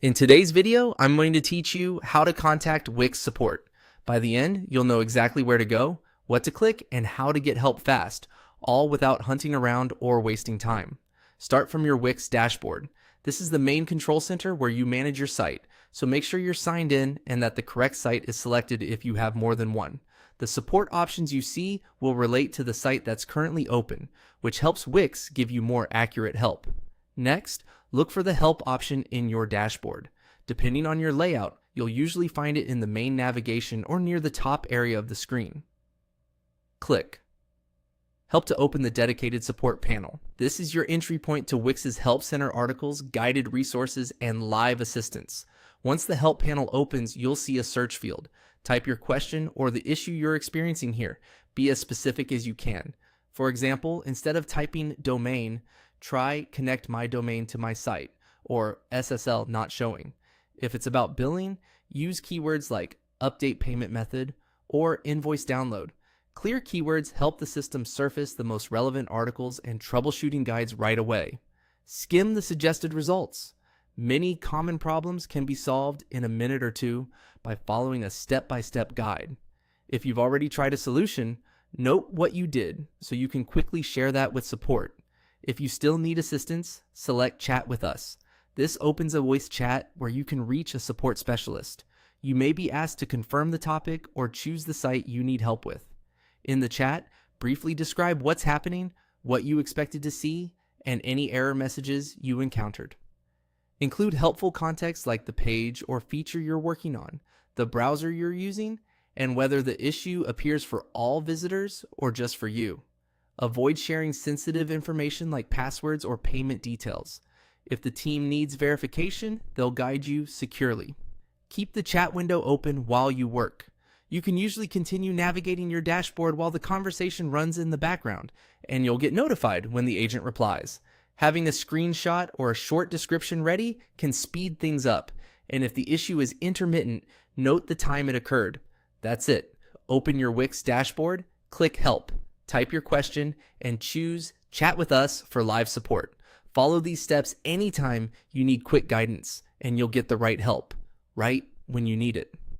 In today's video, I'm going to teach you how to contact Wix Support. By the end, you'll know exactly where to go, what to click, and how to get help fast, all without hunting around or wasting time. Start from your Wix dashboard. This is the main control center where you manage your site, so make sure you're signed in and that the correct site is selected if you have more than one. The support options you see will relate to the site that's currently open, which helps Wix give you more accurate help. Next, look for the help option in your dashboard. Depending on your layout, you'll usually find it in the main navigation or near the top area of the screen. Click Help to open the dedicated support panel. This is your entry point to Wix's Help Center articles, guided resources, and live assistance. Once the help panel opens, you'll see a search field. Type your question or the issue you're experiencing here. Be as specific as you can. For example, instead of typing domain, try connect my domain to my site or SSL not showing. If it's about billing, use keywords like update payment method or invoice download. Clear keywords help the system surface the most relevant articles and troubleshooting guides right away. Skim the suggested results. Many common problems can be solved in a minute or two by following a step-by-step guide. If you've already tried a solution, note what you did so you can quickly share that with support. If you still need assistance, select Chat with Us. This opens a voice chat where you can reach a support specialist. You may be asked to confirm the topic or choose the site you need help with. In the chat, briefly describe what's happening, what you expected to see, and any error messages you encountered. Include helpful context like the page or feature you're working on, the browser you're using, and whether the issue appears for all visitors or just for you. Avoid sharing sensitive information like passwords or payment details. If the team needs verification, they'll guide you securely. Keep the chat window open while you work. You can usually continue navigating your dashboard while the conversation runs in the background, and you'll get notified when the agent replies. Having a screenshot or a short description ready can speed things up, and if the issue is intermittent, note the time it occurred. That's it. Open your Wix dashboard, click Help, type your question, and choose Chat with Us for live support. Follow these steps anytime you need quick guidance, and you'll get the right help, right when you need it.